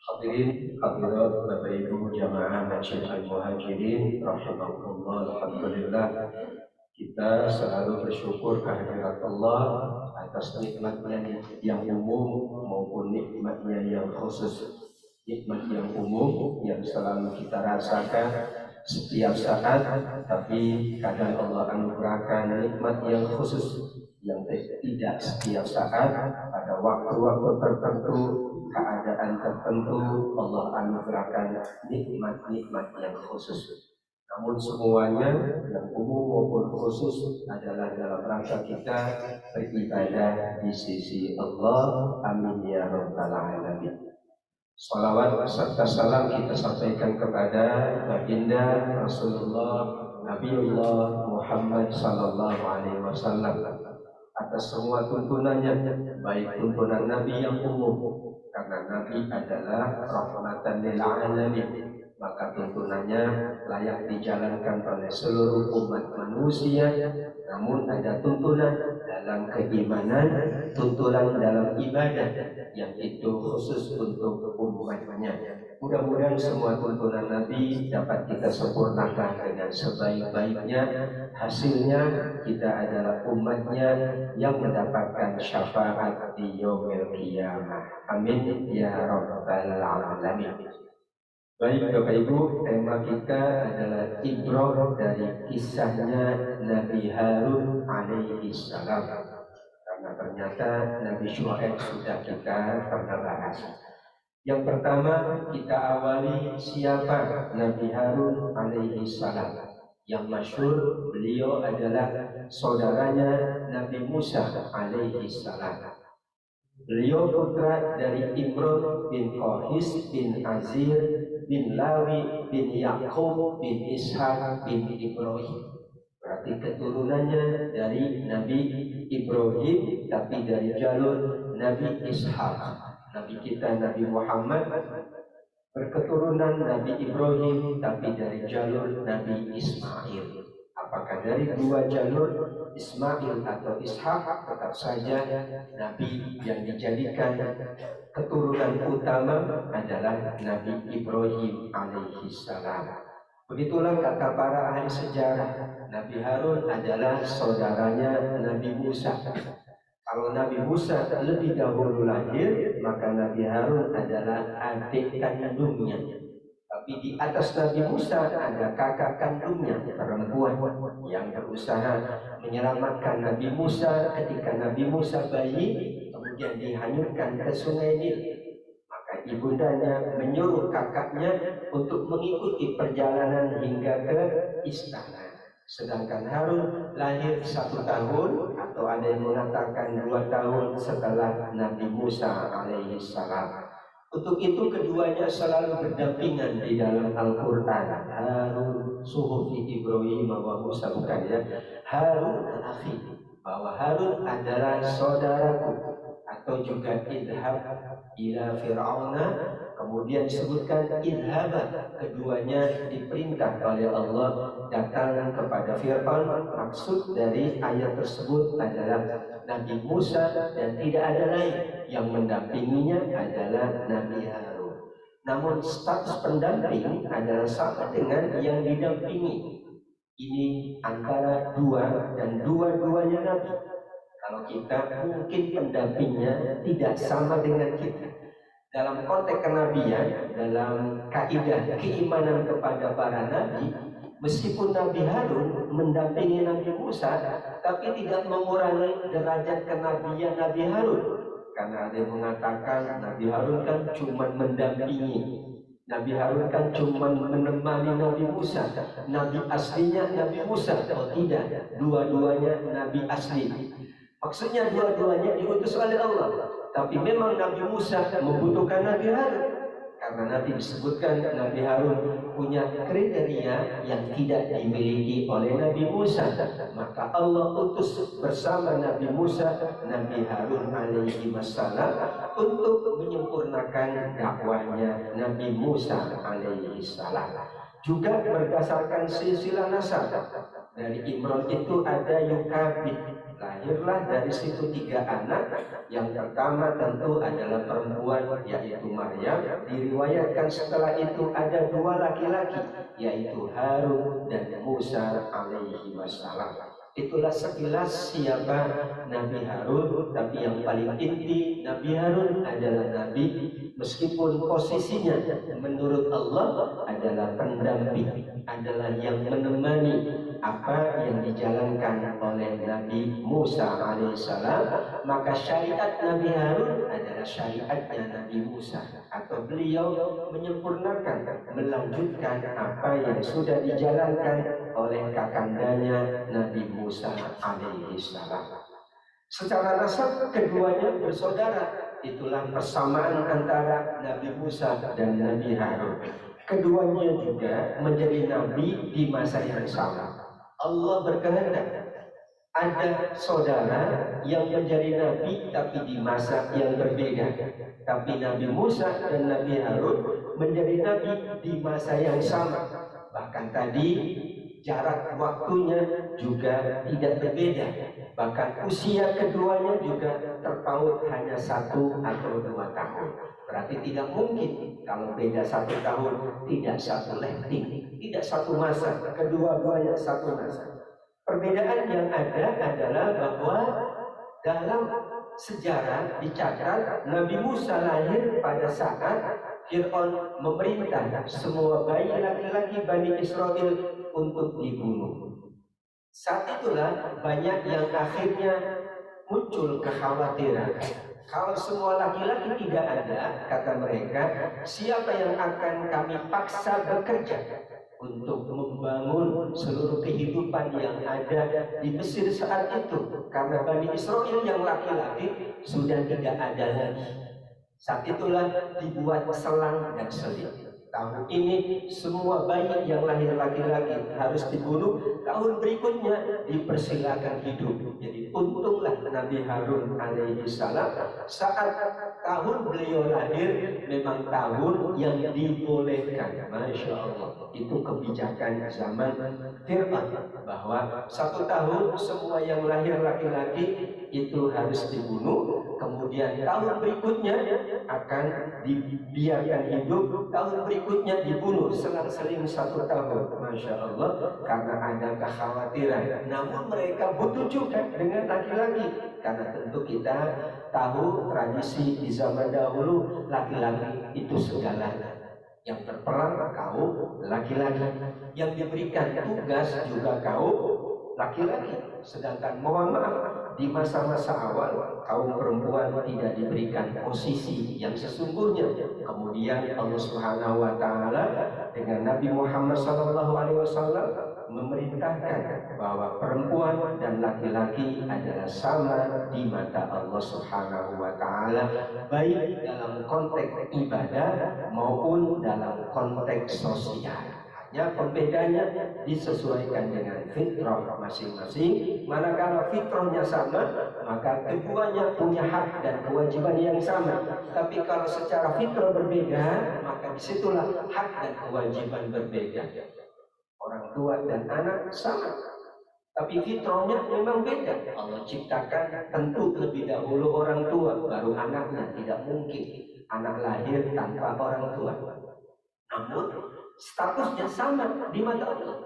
Hadirin hadirat Bapak Ibu jamaah Masjid Al-Muhajirin rahimakumullah. Alhamdulillah, kita selalu bersyukur kehadirat Allah atas nikmatnya yang umum maupun nikmatnya yang khusus. Nikmat yang umum yang selalu kita rasakan setiap saat, tapi kadang Allah anugerahkan nikmat yang khusus yang tidak setiap saat. Pada waktu-waktu tertentu, keadaan tertentu, Allah anugerahkan nikmat-nikmat yang khusus. Namun semuanya yang umum maupun khusus adalah dalam rangka kita beribadah di sisi Allah. Amin ya rabbal alamin. Salawat serta salam kita sampaikan kepada baginda Rasulullah Nabiullah Muhammad sallallahu alaihi wasallam atas semua tuntunannya, baik tuntunan Nabi yang umum, karena Nabi adalah rahmatan lil alamin, maka tuntunannya layak dijalankan oleh seluruh umat manusia. Namun ada tuntunan dalam keimanan, tuntunan dalam ibadah yang itu khusus untuk umatnya. Mudah-mudahan semua tuntunan Nabi dapat kita sempurnakan dengan sebaik-baiknya. Hasilnya kita adalah umatnya yang mendapatkan syafaat di yaumil qiyamah. Amin ya rabbal alamin. Baik Bapak Ibu, tema kita adalah ibrah dari kisahnya Nabi Harun alaihi salam. Karena ternyata Nabi Syuaib sudah kita pernah bahas. Yang pertama kita awali siapa Nabi Harun alaihi salam. Yang masyhur beliau adalah saudaranya Nabi Musa alaihi salam. Beliau putra dari Imran bin Qais bin Azir bin Lawi bin Yakub bin Ishaq bin Ibrahim. Berarti keturunannya dari Nabi Ibrahim, tapi dari jalur Nabi Ishaq. Nabi kita Nabi Muhammad berketurunan Nabi Ibrahim, tapi dari jalur Nabi Ismail. Apakah dari dua jalur Ismail atau Ishak, tetap saja Nabi yang dijadikan keturunan utama adalah Nabi Ibrahim alaihi salam. Begitulah kata para ahli sejarah, Nabi Harun adalah saudaranya Nabi Musa. Kalau Nabi Musa lebih dahulu lahir, maka Nabi Harun adalah adik kandungnya. Tapi di atas Nabi Musa ada kakak kandungnya perempuan yang berusaha menyelamatkan Nabi Musa ketika Nabi Musa bayi, kemudian dihanyutkan ke Sungai Nil. Maka ibundanya menyuruh kakaknya untuk mengikuti perjalanan hingga ke istana. Sedangkan Harun lahir 1 tahun atau ada yang mengatakan 2 tahun setelah Nabi Musa alaihi salam. Untuk itu keduanya selalu berdampingan di dalam Al-Quran. Harun suhufi Ibrahim wa Musa, bukan ya, Harun akhi, bahwa Harun adalah saudaraku. Atau juga idhab ila fir'auna, kemudian disebutkan idhaba, keduanya diperintah oleh Allah datang kepada Fir'aun. Maksud dari ayat tersebut adalah Nabi Musa dan tidak ada lain, yang mendampinginya adalah Nabi Harun. Namun status pendamping adalah sama dengan yang didampingi. Ini antara dua dan dua-duanya Nabi. Kalau kita mungkin pendampingnya tidak sama dengan kita. Dalam konteks kenabian, dalam kaidah keimanan kepada para nabi, meskipun Nabi Harun mendampingi Nabi Musa, tapi tidak mengurangi derajat kenabian Nabi Harun. Karena ada yang mengatakan Nabi Harun kan cuma mendampingi, Nabi Harun kan cuma menemani Nabi Musa. Nabi aslinya Nabi Musa. Oh tidak, dua-duanya Nabi asli. Maksudnya dua-duanya diutus oleh Allah. Tapi memang Nabi Musa membutuhkan Nabi Harun, karena nanti disebutkan Nabi Harun punya kriteria yang tidak dimiliki oleh Nabi Musa. Maka Allah utus bersama Nabi Musa Nabi Harun alaihi wassalam untuk menyempurnakan dakwahnya Nabi Musa alaihi salam. Juga berdasarkan silsilah nasab, dari Imran itu ada Yukabid, Lahirlah dari situ 3 anak. Yang pertama tentu adalah perempuan, yaitu Maryam. Diriwayatkan setelah itu ada 2 laki-laki, yaitu Harun dan Musa alaihi wassalam. Itulah sekilas siapa Nabi Harun. Tapi yang paling inti, Nabi Harun adalah Nabi, meskipun posisinya menurut Allah adalah pendamping, adalah yang menemani apa yang dijalankan oleh Nabi Musa alaihissalam. Maka syariat Nabi Harun adalah syariatnya Nabi Musa, atau beliau menyempurnakan, melanjutkan apa yang sudah dijalankan oleh kakandanya Nabi Musa alaihissalam. Secara nasab keduanya bersaudara. Itulah persamaan antara Nabi Musa dan Nabi Harun. Keduanya juga menjadi nabi di masa yang sama. Allah berkehendak ada saudara yang menjadi nabi tapi di masa yang berbeda. Tapi Nabi Musa dan Nabi Harun menjadi nabi di masa yang sama. Bahkan tadi jarak waktunya juga tidak berbeda. Bahkan usia keduanya juga terpaut hanya 1 atau 2 tahun. Berarti tidak mungkin kalau beda 1 tahun, tidak 1 letting, tidak 1 masa, kedua-duanya 1 masa. Perbedaan yang ada adalah bahwa dalam sejarah dicatat Nabi Musa lahir pada saat Fir'aun memerintah semua bayi laki-laki Bani Israel untuk dibunuh. Saat itulah banyak yang akhirnya muncul kekhawatiran. Kalau semua laki-laki tidak ada, kata mereka, siapa yang akan kami paksa bekerja untuk membangun seluruh kehidupan yang ada di Mesir saat itu? Karena Bani Israel yang laki-laki sudah tidak ada lagi. Saat itulah dibuat selang dan seling. Tahun ini semua bayi yang lahir laki-laki harus dibunuh. Tahun berikutnya dipersilakan hidup. Jadi untunglah Nabi Harun alaihi salam saat tahun beliau lahir memang tahun yang dibolehkan. Masya Allah, itu kebijakan zaman Fir'aun, bahwa 1 tahun semua yang lahir laki-laki itu harus dibunuh. Kemudian tahun berikutnya akan dibiarkan hidup, tahun berikutnya dibunuh, selang-seling 1 tahun. Masya Allah, karena ada kekhawatiran. Namun mereka butuh juga dengan laki-laki, karena tentu kita tahu tradisi di zaman dahulu, laki-laki itu segalanya. Yang berperang kaum laki-laki, yang diberikan tugas juga kaum laki-laki. Sedangkan mohon maaf, di masa-masa awal kaum perempuan tidak diberikan posisi yang sesungguhnya. Kemudian Allah Subhanahu wa taala dengan Nabi Muhammad SAW memerintahkan bahwa perempuan dan laki-laki adalah sama di mata Allah Subhanahu wa taala, baik dalam konteks ibadah maupun dalam konteks sosial. Ya, pembedanya disesuaikan dengan fitrah masing-masing. Manakala fitrahnya sama, maka keduanya punya hak dan kewajiban yang sama. Tapi kalau secara fitrah berbeda, maka disitulah hak dan kewajiban berbeda. Orang tua dan anak sama, tapi fitrahnya memang beda. Allah ciptakan tentu lebih dahulu orang tua, baru anaknya. Tidak mungkin anak lahir tanpa orang tua. Namun statusnya sama di mata Allah.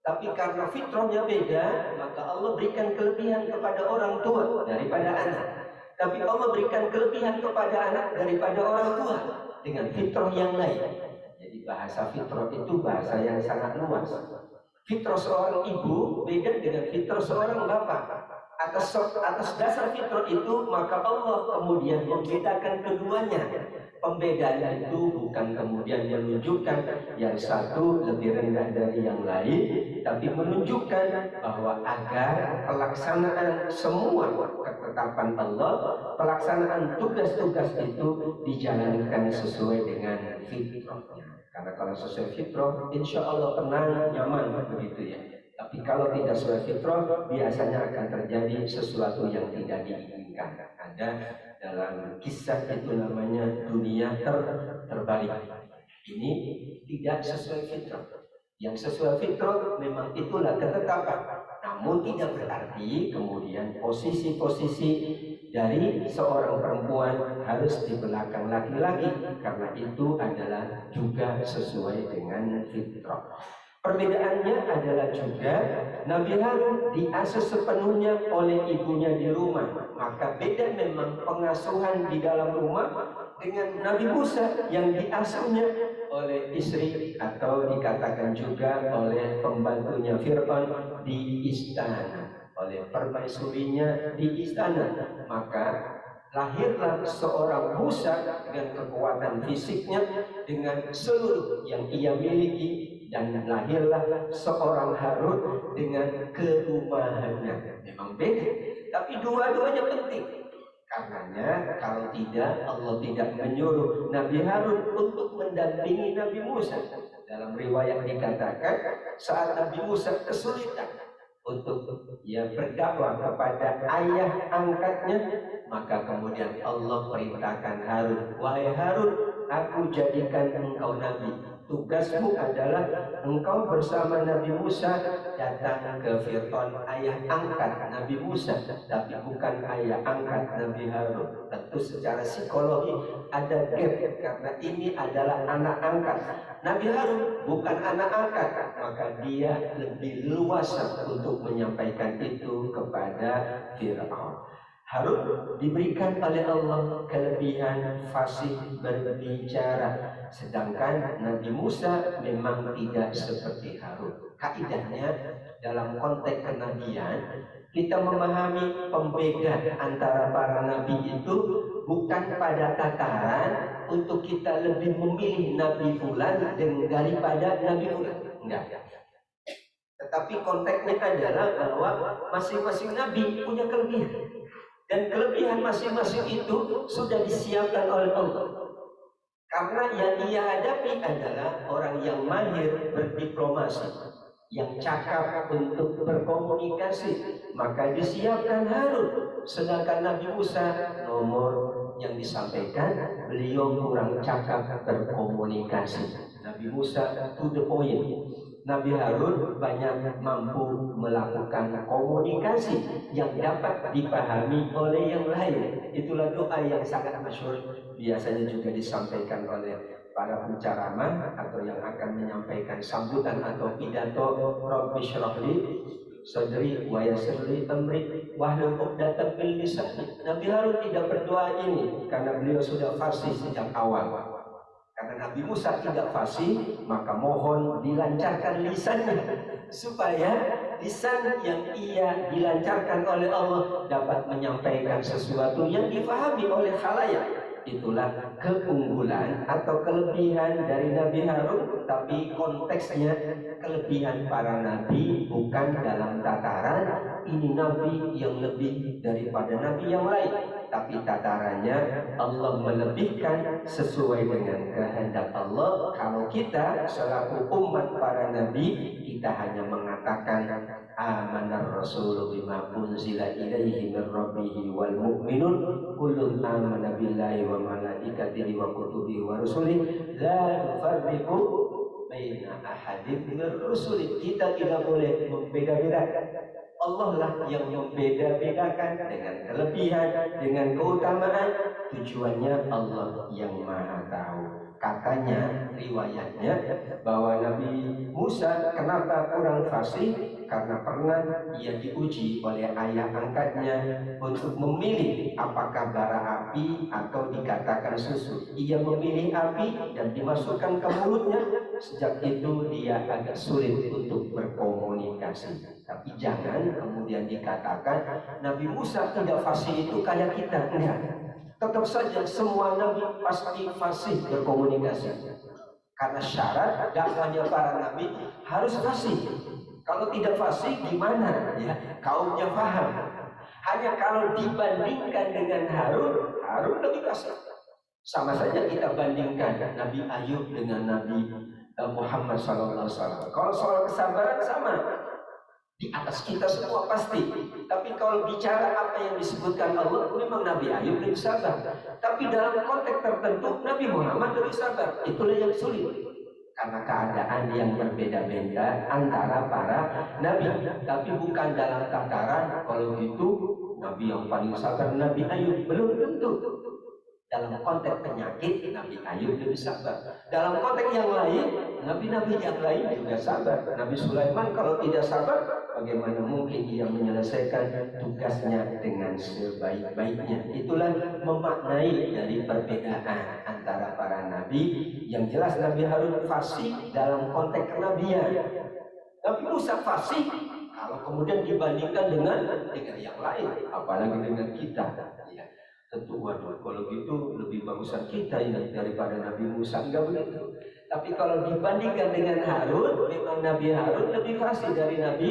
Tapi karena fitrahnya beda, maka Allah berikan kelebihan kepada orang tua daripada anak. Tapi Allah berikan kelebihan kepada anak daripada orang tua dengan fitrah yang lain. Jadi bahasa fitrah itu bahasa yang sangat luas. Fitrah seorang ibu beda dengan fitrah seorang bapak. Atas dasar fitrah itu maka Allah kemudian membedakan keduanya. Pembedaan itu bukan kemudian menunjukkan yang satu lebih rendah dari yang lain, tapi menunjukkan bahwa agar pelaksanaan semua ketetapan Allah, pelaksanaan tugas-tugas itu dijalankan sesuai dengan fitrahnya. Karena kalau sesuai fitrah, insya Allah tenang, nyaman, begitu ya. Tapi kalau tidak sesuai fitrah, biasanya akan terjadi sesuatu yang tidak diinginkan. Ada dalam kisah itu namanya dunia terbalik. Ini tidak sesuai fitrah. Yang sesuai fitrah memang itulah ketetapan. Namun tidak berarti kemudian posisi-posisi dari seorang perempuan harus di belakang laki-laki, karena itu adalah juga sesuai dengan fitrah. Perbedaannya adalah juga Nabi Harun diasuh sepenuhnya oleh ibunya di rumah. Maka beda memang pengasuhan di dalam rumah dengan Nabi Musa yang diasuhnya oleh istri atau dikatakan juga oleh pembantunya Fir'aun di istana, oleh permaisurinya di istana. Maka lahirlah seorang Musa dengan kekuatan fisiknya, dengan seluruh yang ia miliki, dan lahirlah seorang Harun dengan kerumahannya. Memang beda, tapi dua-duanya penting. Karenanya kalau tidak, Allah tidak menyuruh Nabi Harun untuk mendampingi Nabi Musa. Dalam riwayat dikatakan saat Nabi Musa kesulitan untuk berdakwah kepada ayah angkatnya, maka kemudian Allah perintahkan Harun, wahai Harun, aku jadikan engkau nabi. Tugasmu adalah engkau bersama Nabi Musa datang ke Fir'aun, ayah angkat Nabi Musa, tapi bukan ayah angkat Nabi Harun. Tentu secara psikologi ada gap, karena ini adalah anak angkat Nabi Harun, bukan anak angkat. Maka dia lebih luas untuk menyampaikan itu kepada Fir'aun. Harun diberikan oleh Allah kelebihan fasih berbicara, sedangkan Nabi Musa memang tidak seperti Harun. Kaidahnya dalam konteks kenabian, kita memahami pembeda antara para nabi itu bukan pada tataran untuk kita lebih memilih Nabi Fulan daripada Nabi Fulan. Enggak. Tetapi konteksnya adalah bahwa masing-masing nabi punya kelebihan. Dan kelebihan masing-masing itu sudah disiapkan oleh Allah. Karena yang ia hadapi adalah orang yang mahir berdiplomasi, yang cakap untuk berkomunikasi, maka disiapkan Harun. Sedangkan Nabi Musa nomor yang disampaikan, beliau kurang cakap berkomunikasi. Nabi Musa to the point. Nabi Harun banyak mampu melakukan komunikasi yang dapat dipahami oleh yang lain. Itulah doa yang sangat masyhur, biasanya juga disampaikan oleh para penceramah atau yang akan menyampaikan sambutan atau pidato. Rabbi shrah li sadri wa yassir li amri wahlul 'uqdatam min lisani. Nabi Harun tidak berdoa ini karena beliau sudah fasih sejak awal. Karena Nabi Musa tidak fasih, maka mohon dilancarkan lisannya, supaya lisan yang ia dilancarkan oleh Allah dapat menyampaikan sesuatu yang difahami oleh khalayak. Itulah keunggulan atau kelebihan dari Nabi Harun, tapi konteksnya kelebihan para nabi bukan dalam tataran ini nabi yang lebih daripada nabi yang lain, tapi tatarannya Allah melebihkan sesuai dengan kehendak Allah. Kalau kita selaku umat para nabi, kita hanya mengatakan amanar rasulu bima unzila ilaihi min rabbihi wal mu'minun kullun amana billahi wa malaikatihi wa kutubihi wa rusulihi la nufarriqu baina ahadin min rusuli. Kita tidak boleh membeda-bedakan. Allah lah yang membeda-bedakan dengan kelebihan, dengan keutamaan. Tujuannya Allah yang maha tahu. Katanya, riwayatnya bahwa Nabi Musa kenapa kurang fasih? Karena pernah ia diuji oleh ayah angkatnya untuk memilih apakah bara api atau dikatakan susu. Ia memilih api dan dimasukkan ke mulutnya. Sejak itu dia agak sulit untuk berkomunikasi. Tapi jangan kemudian dikatakan Nabi Musa tidak fasih itu kayak kita. Enggak. Tetap saja semua nabi pasti fasih berkomunikasi. Karena syarat dakwahnya para nabi harus fasih. Kalau tidak fasih gimana ya kaumnya paham. Hanya kalau dibandingkan dengan Harun, Harun lebih fasih. Sama saja kita bandingkan Nabi Ayub dengan Nabi Muhammad SAW. Kalau soal kesabaran sama, di atas kita semua pasti. Tapi kalau bicara apa yang disebutkan Allah, memang Nabi Ayub lebih sabar. Tapi dalam konteks tertentu Nabi Muhammad lebih sabar. Itulah yang sulit. karena keadaan yang berbeda-beda antara para nabi. Tapi bukan dalam tataran kalau gitu nabi yang paling sabar Nabi Ayub, belum tentu. Dalam konteks penyakit Nabi Ayub lebih sabar. Dalam konteks yang lain, nabi-nabi yang lain juga sabar. Nabi Sulaiman kalau tidak sabar, bagaimana mungkin ia menyelesaikan tugasnya dengan sebaik-baiknya. Itulah memaknai dari perbedaan antara para nabi. Yang jelas Nabi Harun fasih dalam konteks kenabian. Nabi Musa fasih kalau kemudian dibandingkan dengan yang lain, apalagi dengan kita. Ya, tentu waduh, kalau gitu lebih bagusan kita ini daripada Nabi Musa. Enggak begitu. Tapi kalau dibandingkan dengan Harun, memang Nabi Harun lebih fasih dari Nabi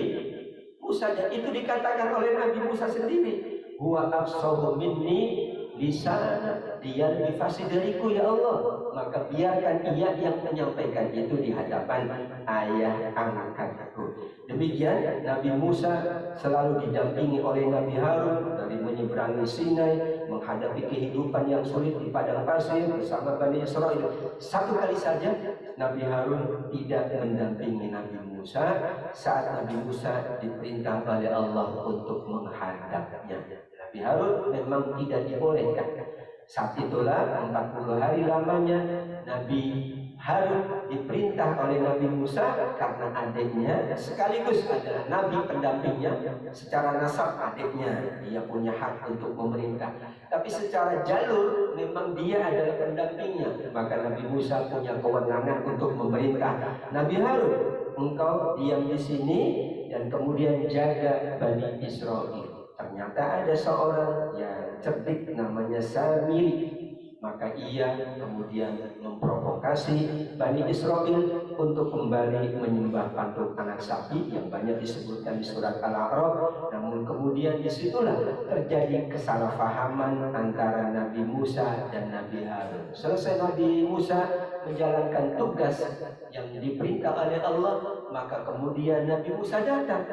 Musa. Dan itu dikatakan oleh Nabi Musa sendiri. Huwa afsahu minni lisan, dia lebih fasih dariku ya Allah. Maka biarkan ia yang menyampaikan itu di hadapan ayah angkatku. Demikian Nabi Musa selalu didampingi oleh Nabi Harun dari menyeberangi Sinai, menghadapi kehidupan yang sulit di padang pasir bersama Bani Israel. Satu kali saja Nabi Harun tidak mendampingi Nabi Musa saat Nabi Musa diperintah oleh Allah untuk menghadapnya. Nabi Harun memang tidak dibolehkan. Saat itulah 40 hari lamanya Nabi Harun diperintah oleh Nabi Musa karena adiknya sekaligus adalah Nabi pendampingnya. Secara nasab adiknya, dia punya hak untuk memerintah. Tapi secara jalur memang dia adalah pendampingnya. Maka Nabi Musa punya kewenangan untuk memerintah. Nabi Harun, engkau diam di sini dan kemudian jaga Bani Israel. Ternyata ada seorang yang cerdik namanya Samiri. Maka ia kemudian memprovokasi Bani Israel untuk kembali menyembah patung anak sapi yang banyak disebutkan di surat Al-A'raf. Namun kemudian disitulah terjadi kesalahpahaman antara Nabi Musa dan Nabi Harun. Selesai Nabi Musa menjalankan tugas yang diperintah oleh Allah, maka kemudian Nabi Musa datang.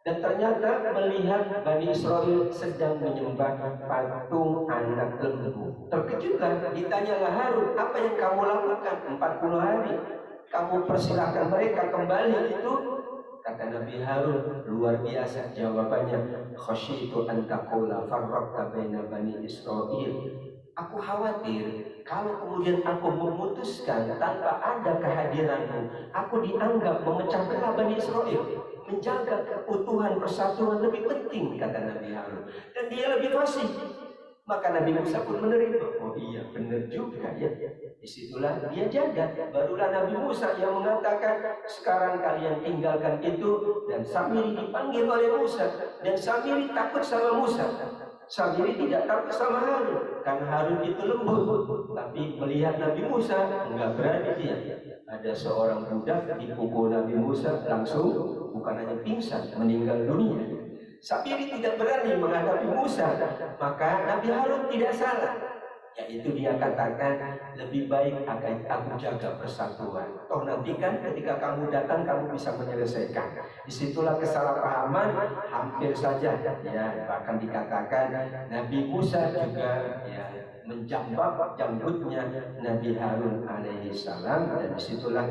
Dan ternyata melihat Bani Israel sedang menyembah patung anak lembu. Terkejutlah, ditanyalah Harun, apa yang kamu lakukan 40 hari? Kamu persilahkan mereka kembali itu? Kata Nabi Harun, luar biasa jawabannya. Khasyitu an taqula farraqta baina Bani Israel. Aku khawatir kalau kemudian aku memutuskan tanpa ada kehadiranmu, aku dianggap memecah belah Bani Israel. Menjaga keutuhan persatuan lebih penting, kata Nabi Harun. Dan dia lebih fasih. Maka Nabi Musa pun menerima. Oh iya, benar juga ya. Disitulah dia jaga. Barulah Nabi Musa yang mengatakan, sekarang kalian tinggalkan itu. Dan Samiri dipanggil oleh Musa. Dan Samiri takut sama Musa. Samiri tidak takut sama Harun. Karena Harun itu lembut. Tapi melihat Nabi Musa, enggak berani dia. Ada seorang budak dipukul Nabi Musa, langsung bukan hanya pingsan, meninggal dunia. Samiri tidak berani menghadapi Musa. Maka Nabi Harun tidak salah, yaitu dia katakan, lebih baik aku jaga persatuan. Toh nanti kan ketika kamu datang kamu bisa menyelesaikan. Disitulah kesalahpahaman hampir saja ya, bahkan dikatakan Nabi Musa juga ya menjambak janggutnya Nabi Harun alaihissalam. Dan disitulah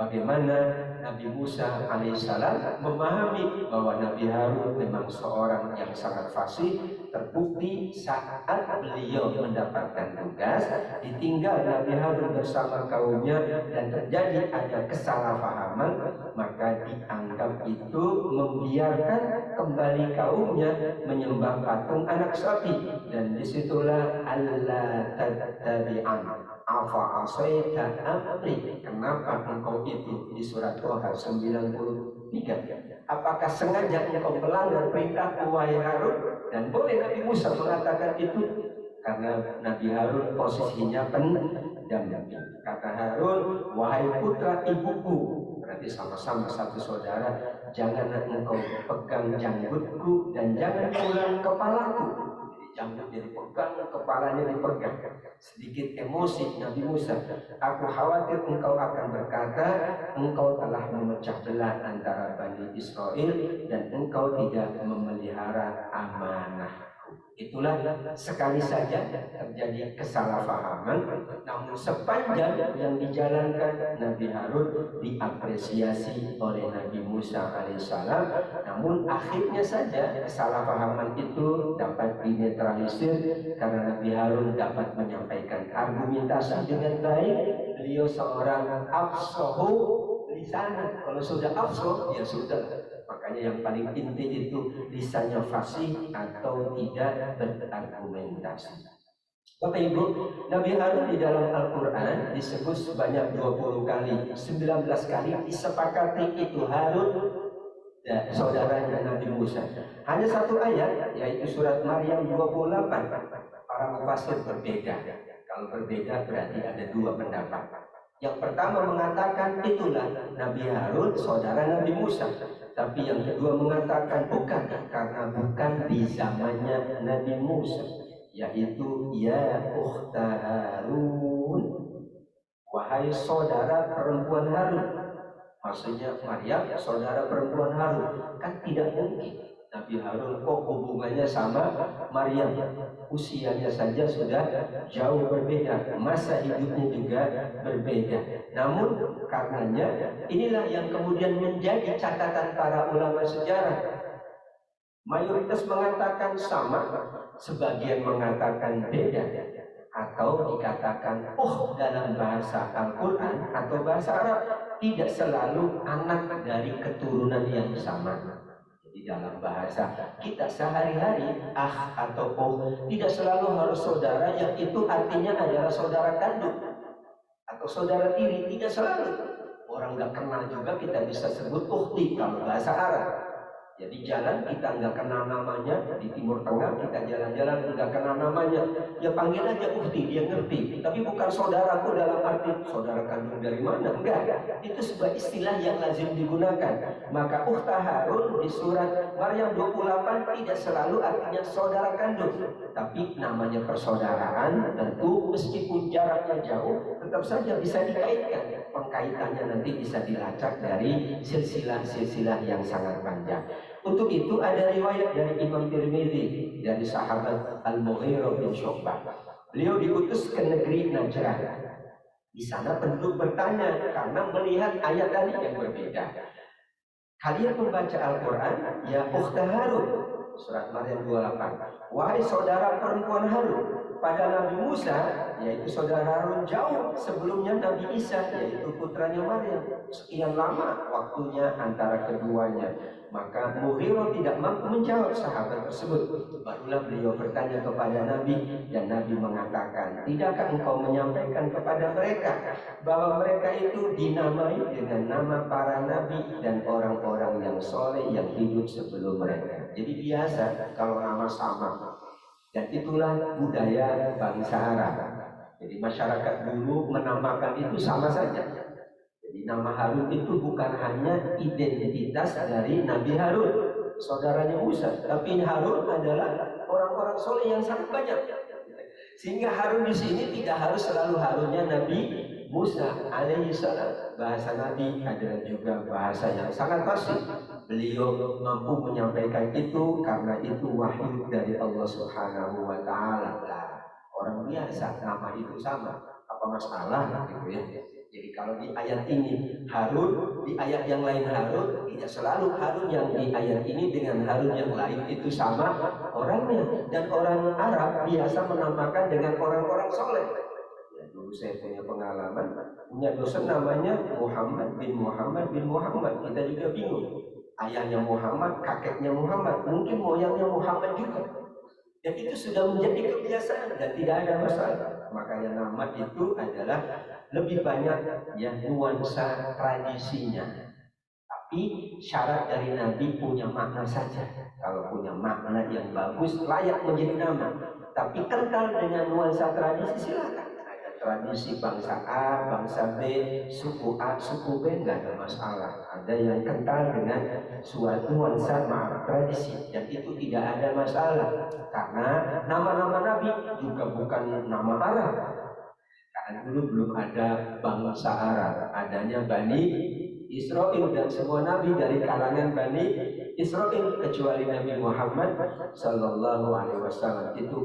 bagaimana Nabi Musa alaihissalam memahami bahwa Nabi Harun memang seorang yang sangat fasih. Terbukti saat beliau mendapatkan tugas, ditinggal Nabi Harun bersama kaumnya dan terjadi ada kesalahpahaman, maka dianggap itu membiarkan kembali kaumnya menyembah patung anak sapi. Dan disitulah Allah tattabi'an afa asaita amri. Kenapa engkau itu di surat Toha 93? Apakah sengaja engkau melanggar perintahku wahai Harun? Dan boleh Nabi Musa mengatakan itu karena Nabi Harun posisinya pendamping. Kata Harun, wahai putra ibuku, berarti sama-sama satu saudara, jangan engkau pegang janggutku dan jangan pulang kepalaku. Janggutnya dipegang, kepalanya dipegang. Sedikit emosi Nabi Musa, aku khawatir engkau akan berkata, engkau telah memecah belah antara Bani Israel dan engkau tidak memelihara amanah. Itulah sekali saja terjadi kesalahpahaman, namun sepanjang yang dijalankan Nabi Harun diapresiasi oleh Nabi Musa alaihissalam. Namun akhirnya saja kesalahpahaman itu dapat dinetralisir karena Nabi Harun dapat menyampaikan argumentasi dengan baik. Beliau seorang afsahu lisan. Kalau sudah afsah ya sudah. Makanya yang paling inti itu lisannya fasih atau tidak berargumentasi. Bapak Ibu, Nabi Harun di dalam Al-Quran disebut sebanyak 20 kali, 19 kali disepakati itu Harun dan saudaranya Nabi Musa. Hanya satu ayat, yaitu surat Maryam 28. Para mufasir berbeda. Kalau berbeda berarti ada dua pendapat. Yang pertama mengatakan itulah Nabi Harun, saudara Nabi Musa. Tapi yang kedua mengatakan bukan, karena bukan di zamannya Nabi Musa, yaitu ya ukhta Harun, wahai saudara perempuan Harun. Maksudnya Maryam saudara perempuan Harun. Kan tidak mungkin Nabi Harun kok hubungannya sama Maryam. Usianya saja sudah jauh berbeda, masa hidupnya juga berbeda. Namun karenanya inilah yang kemudian menjadi catatan para ulama sejarah. Mayoritas mengatakan sama, sebagian mengatakan beda, atau dikatakan dalam bahasa Al-Quran atau bahasa Arab tidak selalu anak dari keturunan yang sama. Jadi dalam bahasa kita sehari-hari atau tidak selalu harus saudara yang itu artinya adalah saudara kandung atau saudara tiri, tidak selalu. Orang nggak kenal juga kita bisa sebut ukhti kalau bahasa Arab. Jadi jalan kita nggak kenal namanya, di Timur Tengah kita jalan-jalan nggak kenal namanya, ya panggil aja ukhti, dia ngerti. Tapi bukan saudaraku dalam arti saudara kandung dari mana, enggak. Itu sebuah istilah yang lazim digunakan. Maka ukhta Harun di surat Maryam 28 tidak selalu artinya saudara kandung, tapi namanya persaudaraan tentu meskipun jaraknya jauh tetap saja bisa dikaitkan. Pengkaitannya nanti bisa dilacak dari silsilah-silsilah yang sangat panjang. Untuk itu ada riwayat dari Imam Tirmidzi dari sahabat Al-Mughirah bin Syu'bah. Beliau diutus ke negeri Najran. Di sana penduduk bertanya karena melihat ayat tadi yang berbeda. Kalian membaca Al-Quran, ya ukhta Harun, surat Maryam 28. Wahai saudara perempuan Harun, pada Nabi Musa, yaitu saudara Harun jauh sebelumnya Nabi Isa, yaitu putranya Maryam. Sekian lama waktunya antara keduanya. Maka Mughirah tidak mampu menjawab sahabat tersebut. Barulah beliau bertanya kepada Nabi, dan Nabi mengatakan, tidakkah engkau menyampaikan kepada mereka bahwa mereka itu dinamai dengan nama para nabi dan orang-orang yang soleh yang hidup sebelum mereka. Jadi biasa kalau nama sama. Dan itulah budaya bangsa Arab. Jadi masyarakat dulu menamakan itu sama saja. Jadi nama Harun itu bukan hanya identitas dari Nabi Harun, saudaranya Musa, tapi Harun adalah orang-orang soleh yang sangat banyak. Sehingga Harun di sini tidak harus selalu Harunnya Nabi Musa alaihissalam. Bahasa Nabi adalah juga bahasa yang sangat fasih. Beliau mampu menyampaikan itu karena itu wahyu dari Allah Subhanahu wa Ta'ala. Orang biasa nama itu sama, apa masalah gitu ya. Jadi kalau di ayat ini Harun, di ayat yang lain Harun, tidak selalu Harun yang di ayat ini dengan Harun yang lain itu sama orangnya. Dan orang Arab biasa menamakan dengan orang-orang soleh. Ya, dulu saya punya pengalaman, punya dosen namanya Muhammad bin Muhammad bin Muhammad. Kita juga bingung. Ayahnya Muhammad, kakeknya Muhammad, mungkin moyangnya Muhammad juga. Dan itu sudah menjadi kebiasaan dan tidak ada masalah. Makanya nama itu adalah lebih banyak ya nuansa tradisinya. Tapi syarat dari Nabi punya makna saja. Kalau punya makna yang bagus layak menjadi nama. Tapi kental dengan nuansa tradisi silakan. Ada tradisi bangsa A, bangsa B, suku A, suku B, nggak ada masalah. Ada yang kental dengan suatu nuansa tradisi dan itu tidak ada masalah. Karena nama-nama Nabi juga bukan nama Arab. Karena dulu belum ada bangsa Arab, adanya Bani Israel dan semua Nabi dari kalangan Bani Israil kecuali Nabi Muhammad Sallallahu Alaihi Wasallam. Itu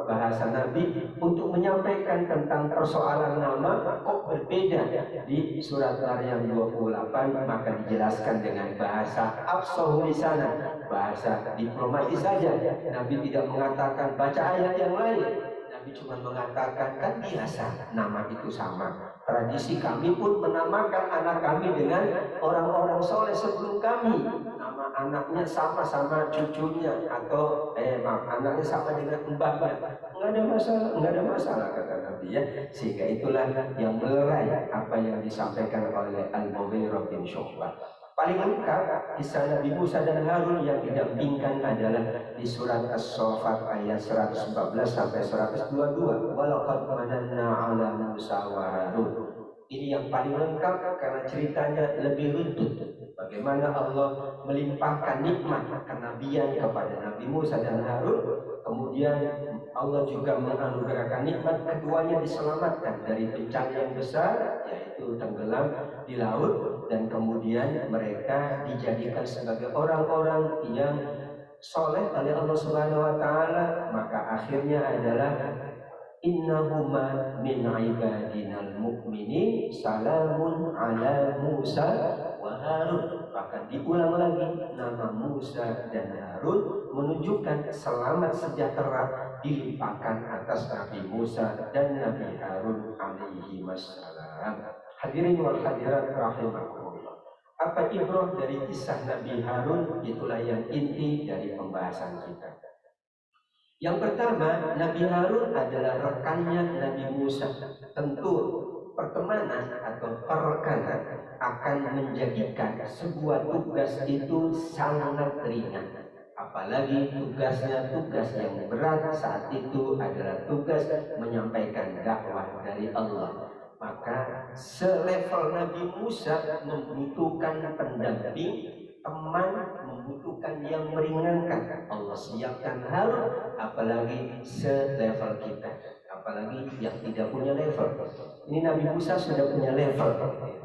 bahasa Nabi untuk menyampaikan tentang persoalan nama kok berbeda di surat Maryam 28, maka dijelaskan dengan bahasa afsahul lisanan, bahasa diplomatis saja. Nabi tidak mengatakan baca ayat yang lain. Nabi cuma mengatakan kan biasa nama itu sama. Tradisi kami pun menamakan anak kami dengan orang-orang soleh sebelum kami. Nama anaknya sama-sama cucunya atau anaknya sama dengan mbahnya. Nggak ada masalah kata Nabi ya. Sehingga itulah yang melerai apa yang disampaikan oleh Al-Mughirah bin Syu'bah. Paling lengkap kisah Nabi Musa dan Harun yang didampingkan adalah di surat As-Saffat ayat 114 sampai 122. Walaqad mananna 'ala Musa wa Harun. Ini yang paling lengkap karena ceritanya lebih runtut. Bagaimana Allah melimpahkan nikmat kenabian kepada Nabi Musa dan Harun. Kemudian Allah juga menganugerahkan nikmat keduanya diselamatkan dari bencana yang besar, yaitu tenggelam di laut, dan kemudian mereka dijadikan sebagai orang-orang yang soleh oleh Allah Subhanahu wa taala. Maka akhirnya adalah innahuma min ibadinal mu'minin salamun ala Musa wa Harun. Bahkan diulang lagi nama Musa dan Harun menunjukkan selamat sejahtera dilimpahkan atas Nabi Musa dan Nabi Harun alaihi wassalam. Hadirin wal hadirat rahimakumullah. Apa ibrah dari kisah Nabi Harun? Itulah yang inti dari pembahasan kita. Yang pertama, Nabi Harun adalah rekannya Nabi Musa. Tentu pertemanan atau perekanan akan menjadikan sebuah tugas itu sangat ringan. Apalagi tugasnya tugas yang berat saat itu adalah tugas menyampaikan dakwah dari Allah. Maka selevel Nabi Musa membutuhkan pendamping, teman, membutuhkan yang meringankan. Allah siapkan Harun, apalagi selevel kita, apalagi yang tidak punya level. Ini Nabi Musa sudah punya level,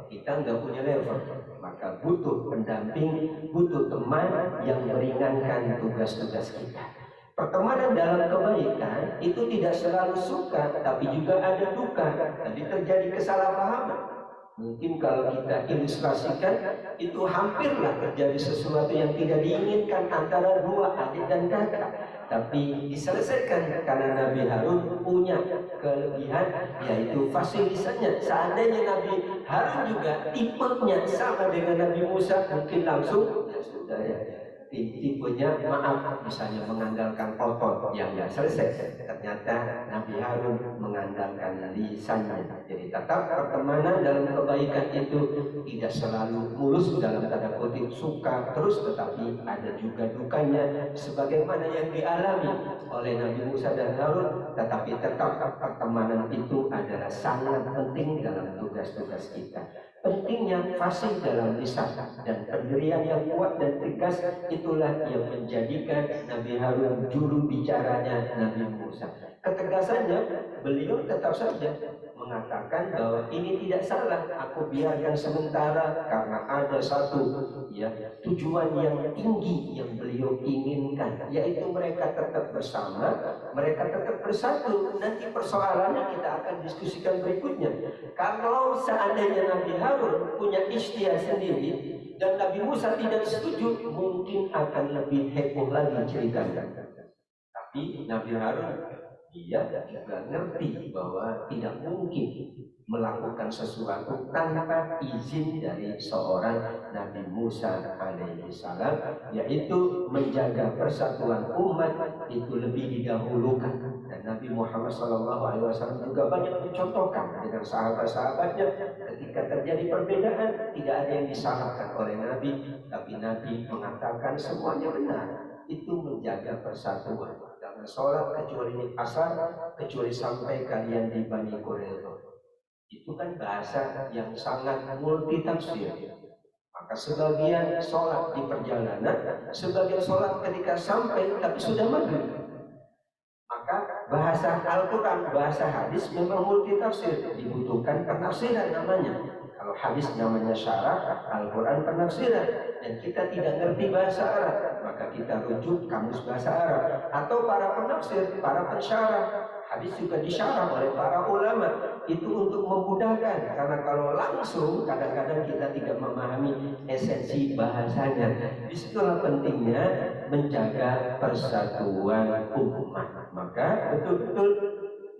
kita nggak punya level. Maka butuh pendamping, butuh teman yang meringankan tugas-tugas kita. Pertemanan dalam kebaikan itu tidak selalu suka, tapi juga ada duka. Tadi terjadi kesalahpahaman. Mungkin kalau kita ilustrasikan, itu hampirlah terjadi sesuatu yang tidak diinginkan antara dua adik dan kakak. Tapi diselesaikan karena Nabi Harun punya kelebihan, yaitu fasilitasnya. Seandainya Nabi Harun juga tipenya sama dengan Nabi Musa, mungkin langsung ya sudah ya. Tipenya maaf, misalnya mengandalkan otot yang nggak selesai. Ternyata Nabi Harun mengandalkan lisannya. Jadi tetap pertemanan dalam kebaikan itu tidak selalu mulus dalam tanda kutip suka terus, tetapi ada juga dukanya sebagaimana yang dialami oleh Nabi Musa dan Harun. Tetapi tetap pertemanan itu adalah sangat penting dalam tugas-tugas kita. Pentingnya fasih dalam lisan dan pendirian yang kuat dan tegas, itulah yang menjadikan Nabi Harun juru bicaranya Nabi Musa. Ketegasannya, beliau tetap saja mengatakan bahwa ini tidak salah, aku biarkan sementara karena ada satu tujuan yang tinggi yang beliau inginkan, yaitu mereka tetap bersama, mereka tetap bersatu. Nanti persoalannya kita akan diskusikan berikutnya. Kalau seandainya Nabi Harun punya ikhtiar sendiri dan Nabi Musa tidak setuju, mungkin akan lebih heboh lagi ceritanya. Tapi Nabi Harun dia juga ngerti bahwa tidak mungkin melakukan sesuatu tanpa izin dari seorang Nabi Musa alaihi salam, yaitu menjaga persatuan umat itu lebih didahulukan. Dan Nabi Muhammad SAW juga banyak mencontohkan dengan sahabat-sahabatnya ketika terjadi perbedaan, tidak ada yang disalahkan oleh Nabi, tapi Nabi mengatakan semuanya benar. Itu menjaga persatuan. Jangan sholat kecuali asar, kecuali sampai kalian di Bani Quraidah. Itu kan bahasa yang sangat multitafsir. Maka sebagian sholat di perjalanan, sebagian sholat ketika sampai tapi sudah maghrib. Maka bahasa Al-Quran, bahasa hadis memang multitafsir, dibutuhkan penafsiran namanya. Kalau hadis namanya syarah, Al-Quran penafsiran, dan kita tidak ngerti bahasa Arab, maka kita rujuk kamus bahasa Arab atau para penafsir, para pensyarah. Hadis juga disyarah oleh para ulama, itu untuk memudahkan, karena kalau langsung kadang-kadang kita tidak memahami esensi bahasanya. Disitulah pentingnya menjaga persatuan umat. Maka betul-betul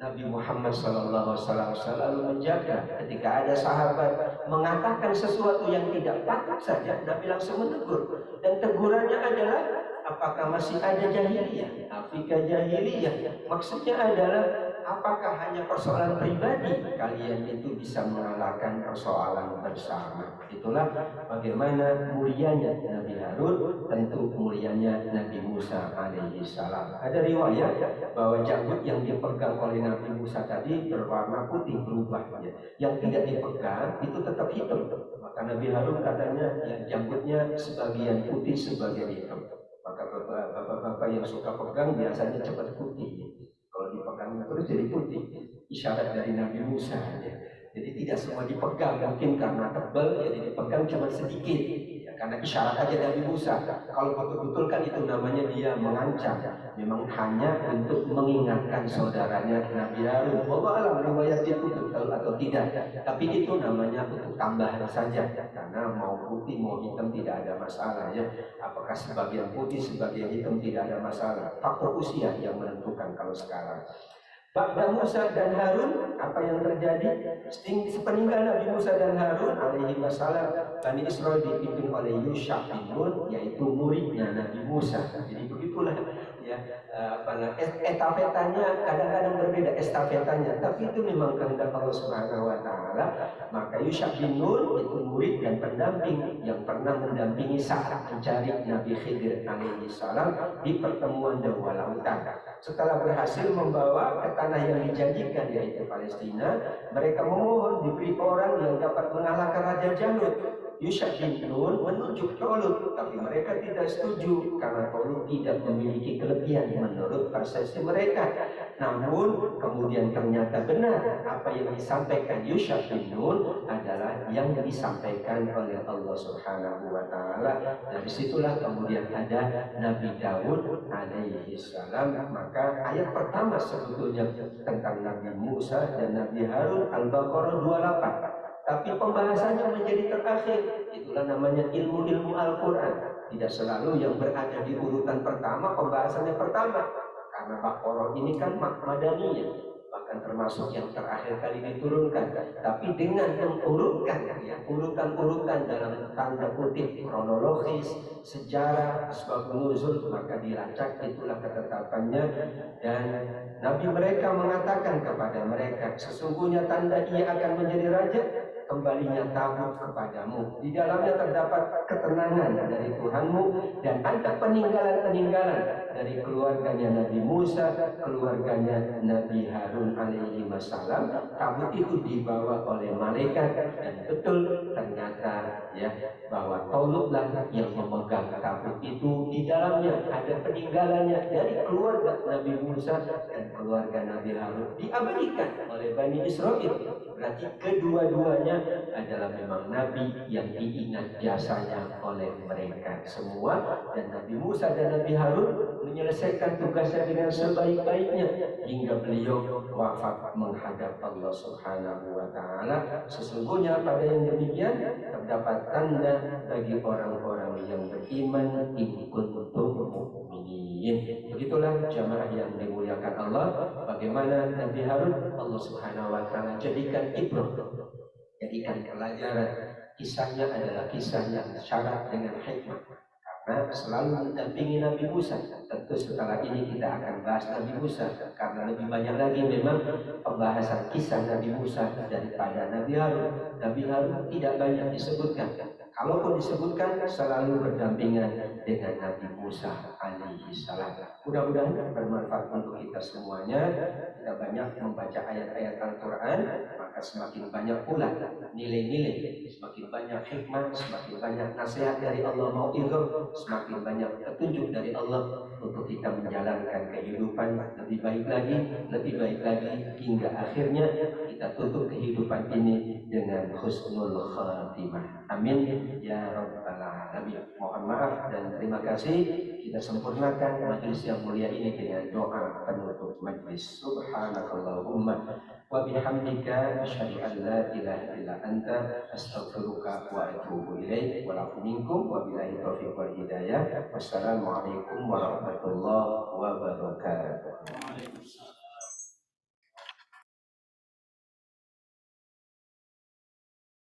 Nabi Muhammad SAW selalu menjaga. Ketika ada sahabat mengatakan sesuatu yang tidak patut saja, Nabi langsung menegur. Dan tegurannya adalah, apakah masih ada jahiliyah? Apakah jahiliyah? Maksudnya adalah, apakah hanya persoalan pribadi kalian itu bisa mengalahkan persoalan bersama? Itulah bagaimana mulianya Nabi Harun, tentu mulianya Nabi Musa alaihi salam. Ada riwayat bahwa janggut yang dipegang oleh Nabi Musa tadi berwarna putih berubah, ya. Yang tidak dipegang itu tetap hitam. Maka Nabi Harun katanya, ya, janggutnya sebagian putih sebagian hitam. Maka bapak-bapak yang suka pegang biasanya cepat putih. Kalau dipegang terus jadi putih, isyarat dari Nabi Musa, ya. Jadi tidak semua dipegang, mungkin karena tebal jadi dipegang cuma sedikit, ya, karena isyarat aja dari Musa. Kalau betul-betul kan itu namanya dia mengancam, memang hanya untuk mengingatkan saudaranya Nabi Harun. Wallahu alam riwayat itu betul atau tidak, tapi itu namanya untuk tambahan saja, karena mau putih mau hitam tidak ada masalah, ya. Apakah sebagian putih sebagian hitam tidak ada masalah, faktor usia yang menentukan kalau sekarang. Ba'da Musa dan Harun, apa yang terjadi? Sepeninggal Nabi Musa dan Harun alaihi wassalam, Bani Israel dipimpin oleh Yusha bin Nun, yaitu muridnya Nabi Musa. Jadi begitulah, ya, estafetanya kadang-kadang berbeda estafetanya, tapi itu memang kehendak Allah Subhanahu wa taala. Maka Yusha bin Nun itu murid dan pendamping yang pernah mendampingi saat mencari Nabi Khidir alaihi salam di pertemuan Dawah Lautan. Setelah berhasil membawa ke tanah yang dijanjikan, yaitu Palestina, mereka memohon diberi orang yang dapat mengalahkan Raja Jalut. Yusha bin Nun menunjuk Tolut, tapi mereka tidak setuju karena Tolut tidak memiliki kelebihan menurut persepsi mereka. Namun kemudian ternyata benar apa yang disampaikan Yusha bin Nun adalah yang disampaikan oleh Allah Subhanahu wa taala. Dari situlah kemudian ada Nabi Daud alaihi salam. Maka ayat pertama sebetulnya tentang Nabi Musa dan Nabi Harun Al-Baqarah 28. Tapi pembahasannya menjadi terakhir. Itulah namanya ilmu-ilmu Al-Quran. Tidak selalu yang berada di urutan pertama pembahasannya pertama. Karena Baqarah ini kan madaniyah, bahkan termasuk yang terakhir kali diturunkan. Tapi dengan mengurutkan, ya, urutan-urutan dalam tanda kutip kronologis, sejarah, asbab nuzul, maka dilacak, itulah ketetapannya. Dan Nabi mereka mengatakan kepada mereka, sesungguhnya tanda ia akan menjadi raja, kembalinya tabut kepadamu. Di dalamnya terdapat ketenangan dari Tuhanmu, dan ada peninggalan-peninggalan dari keluarganya Nabi Musa, keluarganya Nabi Harun alaihi wassalam. Tabut itu dibawa oleh malaikat, dan betul ternyata, ya, bahwa Tolutlah yang memegang tabut itu. Di dalamnya ada peninggalannya dari keluarga Nabi Musa dan keluarga Nabi Harun, diabadikan oleh Bani Israel. Berarti kedua-duanya adalah memang Nabi yang diingat jasanya oleh mereka semua. Dan Nabi Musa dan Nabi Harun menyelesaikan tugasnya dengan sebaik-baiknya hingga beliau wafat menghadap Allah Subhanahu wa taala. Sesungguhnya pada yang demikian terdapat tanda bagi orang-orang yang beriman, in kuntum mu'minin. Begitulah jamaah yang dimuliakan Allah, bagaimana Nabi Harun Allah Subhanahu wa taala jadikan ibrah, jadikan pelajaran. Kisahnya adalah kisah yang syarat dengan hikmah, karena selalu mendampingi Nabi Musa. Tentu setelah ini kita akan bahas Nabi Musa, karena lebih banyak lagi memang pembahasan kisah Nabi Musa daripada Nabi Harun. Nabi Harun tidak banyak disebutkan. Kalaupun disebutkan selalu berdampingan dengan Nabi Musa alaihi salam. Mudah-mudahan bermanfaat untuk kita semuanya. Kita banyak membaca ayat-ayat Al-Quran, maka semakin banyak pula nilai-nilai, semakin banyak hikmah, semakin banyak nasihat dari Allah, mau'izah, semakin banyak petunjuk dari Allah untuk kita menjalankan kehidupan lebih baik lagi, hingga akhirnya kita tutup kehidupan ini dengan husnul khatimah. Amin ya rabbal alamin. Mohon maaf dan terima kasih. Kita sempurnakan majelis yang mulia ini dengan doa penutup majelis. Subhanakallahumma wa bihamdika asyhadu an la ilaha illa anta astaghfiruka wa atubu ilaik. Wa lakum minkum wa billahi taufiq wal hidayah. Wassalamualaikum warahmatullahi wabarakatuh.